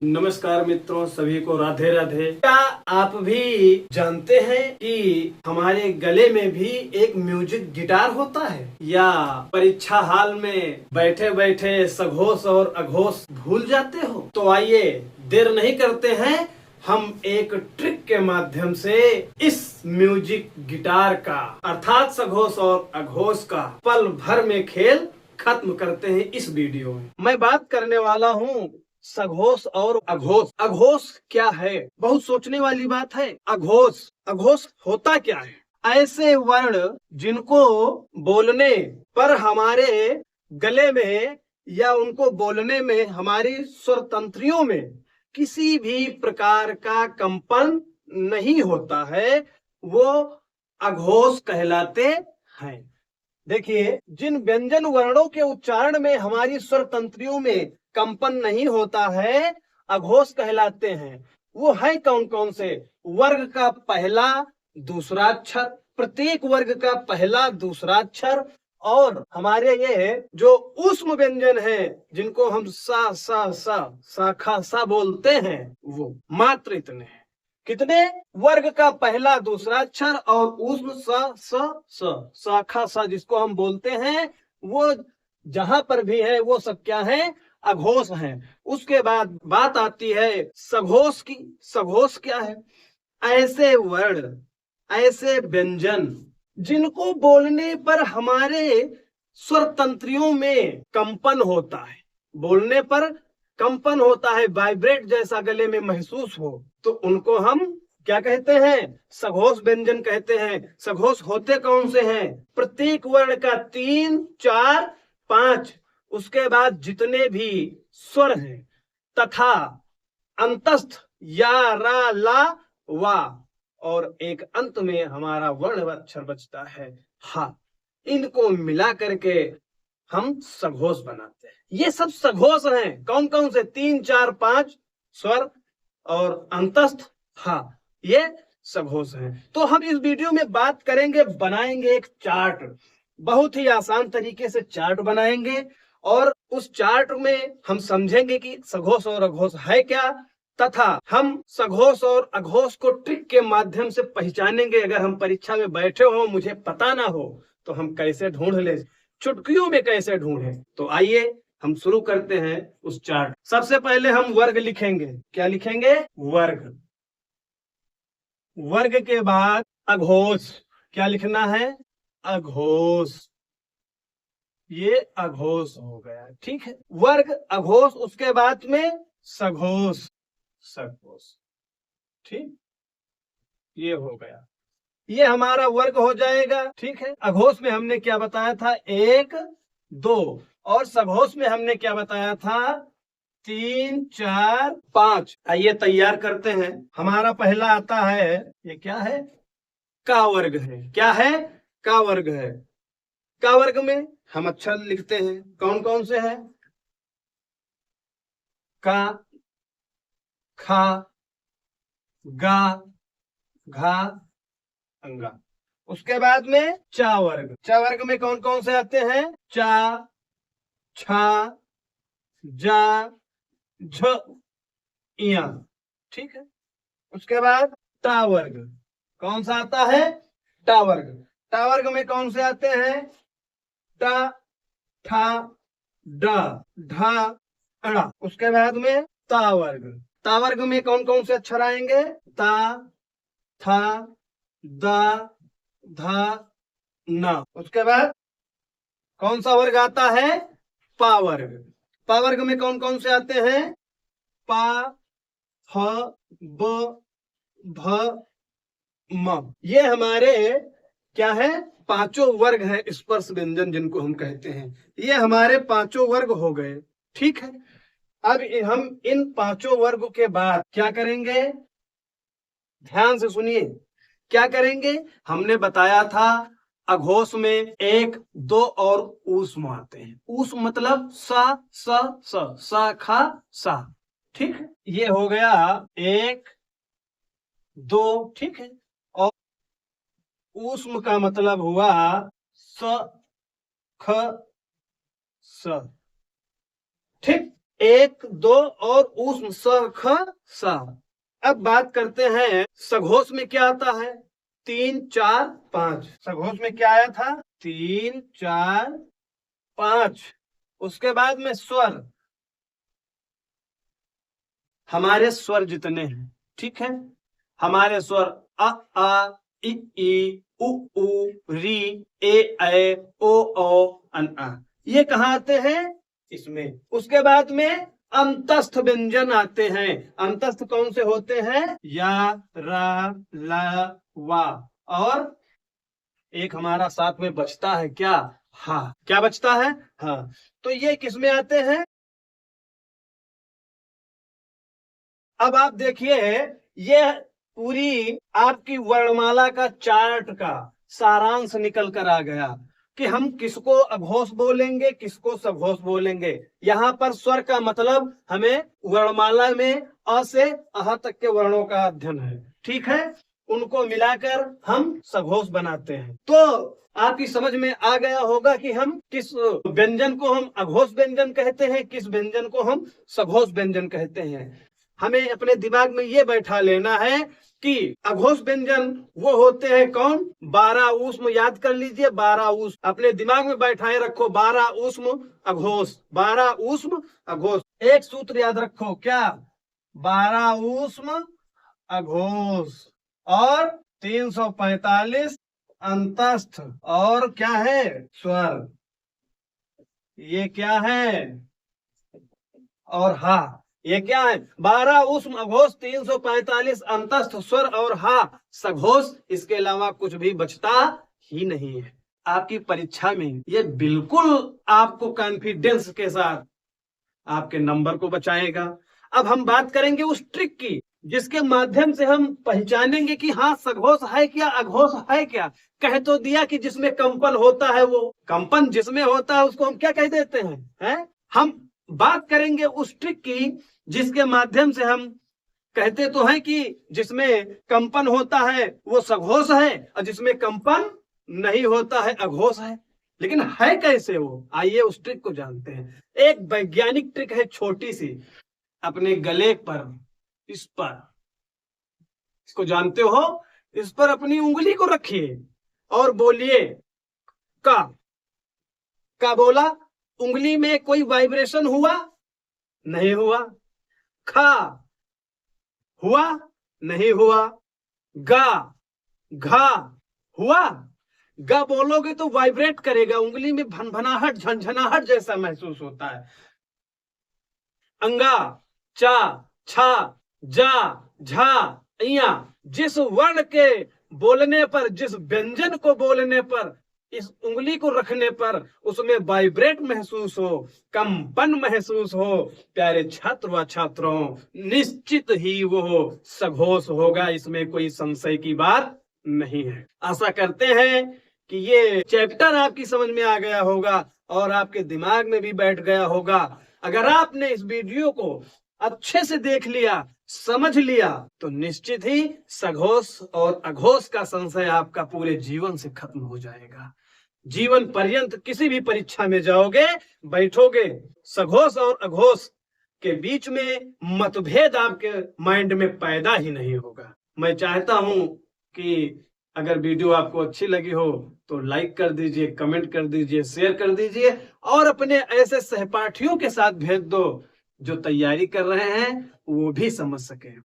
नमस्कार मित्रों, सभी को राधे राधे। क्या आप भी जानते हैं कि हमारे गले में भी एक म्यूजिक गिटार होता है? या परीक्षा हाल में बैठे बैठे सघोष और अघोष भूल जाते हो? तो आइए देर नहीं करते हैं, हम एक ट्रिक के माध्यम से इस म्यूजिक गिटार का अर्थात सघोष और अघोष का पल भर में खेल खत्म करते हैं इस वीडियो में। मैं बात करने वाला हूँ सघोष और अघोष। अघोष क्या है? बहुत सोचने वाली बात है। अघोष अघोष होता क्या है? ऐसे वर्ण जिनको बोलने पर हमारे गले में या उनको बोलने में हमारी स्वर तंत्रियों में किसी भी प्रकार का कंपन नहीं होता है, वो अघोष कहलाते हैं। देखिए, जिन व्यंजन वर्णों के उच्चारण में हमारी स्वर तंत्रियों में कंपन नहीं होता है, अघोष कहलाते हैं। वो है कौन कौन से? वर्ग का पहला दूसरा अक्षर, प्रत्येक वर्ग का पहला दूसरा अक्षर, और हमारे ये जो ऊष्म व्यंजन है जिनको हम सा सा सा सा खा सा बोलते हैं, वो मात्र इतने हैं। कितने? वर्ग का पहला दूसरा अक्षर और ऊष्म शाखा सा जिसको हम बोलते हैं, वो जहां पर भी है वो सब क्या है? अघोष हैं। उसके बाद बात आती है सघोष की। सघोष क्या है? ऐसे वर्ण, ऐसे व्यंजन जिनको बोलने पर हमारे स्वर तंत्रियों में कंपन होता है, बोलने पर कंपन होता है, वाइब्रेट जैसा गले में महसूस हो, तो उनको हम क्या कहते हैं? सघोष व्यंजन कहते हैं। सघोष होते कौन से हैं? प्रत्येक वर्ण का 3, 4, 5, उसके बाद जितने भी स्वर हैं तथा अंतस्थ या रा ला वा, और एक अंत में हमारा वर्ण अक्षर बचता है हा, इनको मिला करके हम सघोष बनाते हैं। ये सब सघोष हैं। कौन कौन से? 3, 4, 5 स्वर और अंतस्थ हा, ये सघोष हैं। तो हम इस वीडियो में बात करेंगे, बनाएंगे एक चार्ट। बहुत ही आसान तरीके से चार्ट बनाएंगे और उस चार्ट में हम समझेंगे कि सघोष और अघोष है क्या, तथा हम सघोष और अघोष को ट्रिक के माध्यम से पहचानेंगे। अगर हम परीक्षा में बैठे हो, मुझे पता ना हो, तो हम कैसे ढूंढ ले, चुटकियों में कैसे ढूंढें। तो आइए हम शुरू करते हैं उस चार्ट। सबसे पहले हम वर्ग लिखेंगे। क्या लिखेंगे? वर्ग। वर्ग के बाद अघोष। क्या लिखना है? अघोष। ये अघोष हो गया, ठीक है। वर्ग अघोष, उसके बाद में सघोष। सघोष, ठीक, ये हो गया। ये हमारा वर्ग हो जाएगा, ठीक है। अघोष में हमने क्या बताया था? 1, 2, और सघोष में हमने क्या बताया था? 3, 4, 5। आइए तैयार करते हैं। हमारा पहला आता है, ये क्या है? का वर्ग है। क्या है? का वर्ग है। का वर्ग में हम अक्षर लिखते हैं। कौन कौन से हैं? का, खा, गा, घा, अंगा। उसके बाद में चा वर्ग। चा वर्ग में कौन कौन से आते हैं? चा, छा, जा, झ, इया, ठीक है। उसके बाद टा वर्ग। कौन सा आता है? टा वर्ग। टा वर्ग में कौन से आते हैं? टा, ठा, डा, ढा, अड़ा। उसके बाद में ता वर्ग। ता वर्ग में कौन कौन से अक्षर आएंगे? ता, था, दा, धा, ना। उसके बाद कौन सा वर्ग आता है? पा वर्ग। पा वर्ग में कौन कौन से आते हैं? पा, ह, ब, भ, म। ये हमारे क्या है? पांचों वर्ग हैं, स्पर्श व्यंजन जिनको हम कहते हैं। ये हमारे पांचों वर्ग हो गए, ठीक है। अब हम इन पांचों वर्ग के बाद क्या करेंगे? ध्यान से सुनिए, क्या करेंगे? हमने बताया था अघोष में 1, 2 और ऊष्म आते हैं। ऊष्म मतलब सा स स सा खा सा, ठीक है। ये हो गया 1, 2, ठीक है। और ऊष्म का मतलब हुआ स ख स, ठीक। 1 2 और ऊष्म स ख सा। अब बात करते हैं सघोष में क्या आता है। 3 4 5। सघोष में क्या आया था? 3 4 5। उसके बाद में स्वर, हमारे स्वर जितने हैं, ठीक है, हमारे स्वर अ आ इ ई उ ऊ री ए ऐ ओ औ अन आ, ये कहाँ आते हैं? इसमें। उसके बाद में अंतस्थ व्यंजन आते हैं। अंतस्थ कौन से होते हैं? या, रा, ला, वा। और एक हमारा साथ में बचता है क्या? हा। क्या बचता है? हाँ। तो ये किसमें आते हैं? अब आप देखिए, ये पूरी आपकी वर्णमाला का चार्ट का सारांश निकल कर आ गया कि हम किसको अघोष बोलेंगे, किसको सघोष बोलेंगे। यहाँ पर स्वर का मतलब हमें वर्णमाला में अ से अह तक के वर्णों का अध्ययन है, ठीक है, उनको मिलाकर हम सघोष बनाते हैं। तो आपकी समझ में आ गया होगा कि हम किस व्यंजन को हम अघोष व्यंजन कहते हैं, किस व्यंजन को हम सघोष व्यंजन कहते हैं। हमें अपने दिमाग में ये बैठा लेना है कि अघोष व्यंजन वो होते हैं कौन? 12 ऊष्म। याद कर लीजिए, 12 ऊष्म अपने दिमाग में बैठाए रखो। 12 ऊष्म अघोष, 12 ऊष्म अघोष। एक सूत्र याद रखो, क्या? 12 ऊष्म अघोष और 345 अंतस्थ और क्या है? स्वर। ये क्या है? और हा। ये क्या है? 12 ऊष्म अघोष, 345 अंतस्थ स्वर और हा सघोष। इसके अलावा कुछ भी बचता ही नहीं है। आपकी परीक्षा में ये बिल्कुल आपको कॉन्फिडेंस के साथ आपके नंबर को बचाएगा। अब हम बात करेंगे उस ट्रिक की जिसके माध्यम से हम पहचानेंगे कि हाँ सघोष है क्या, अघोष है क्या। कह तो दिया कि जिसमें कंपन होता है, वो कंपन जिसमें होता है उसको हम क्या कह देते हैं? हम बात करेंगे उस ट्रिक की जिसके माध्यम से हम कहते तो हैं कि जिसमें कंपन होता है वो सघोष है और जिसमें कंपन नहीं होता है अघोष है। लेकिन है कैसे वो? आइए उस ट्रिक को जानते हैं। एक वैज्ञानिक ट्रिक है, छोटी सी। अपने गले पर, इस पर, इसको जानते हो, इस पर अपनी उंगली को रखिए और बोलिए का। का बोला, उंगली में कोई वाइब्रेशन हुआ? नहीं हुआ। खा हुआ? नहीं हुआ। गा, घा हुआ? गा बोलोगे तो वाइब्रेट करेगा, उंगली में भनभनाहट, झंझनाहट जैसा महसूस होता है। अंगा, चा, छा, जा, झा, इया, जिस वर्ण के बोलने पर, जिस व्यंजन को बोलने पर, इस उंगली को रखने पर उसमें वाइब्रेट महसूस हो, कंपन महसूस हो, प्यारे छात्र व छात्रों, निश्चित ही वो सघोष होगा। इसमें कोई संशय की बात नहीं है। आशा करते हैं कि ये चैप्टर आपकी समझ में आ गया होगा और आपके दिमाग में भी बैठ गया होगा। अगर आपने इस वीडियो को अच्छे से देख लिया, समझ लिया, तो निश्चित ही सघोष और अघोष का संशय आपका पूरे जीवन से खत्म हो जाएगा। जीवन पर्यंत किसी भी परीक्षा में जाओगे, बैठोगे, सघोष और अघोष के बीच में मतभेद आपके माइंड में पैदा ही नहीं होगा। मैं चाहता हूं कि अगर वीडियो आपको अच्छी लगी हो तो लाइक कर दीजिए, कमेंट कर दीजिए, शेयर कर दीजिए और अपने ऐसे सहपाठियों के साथ भेज दो जो तैयारी कर रहे हैं, वो भी समझ सके।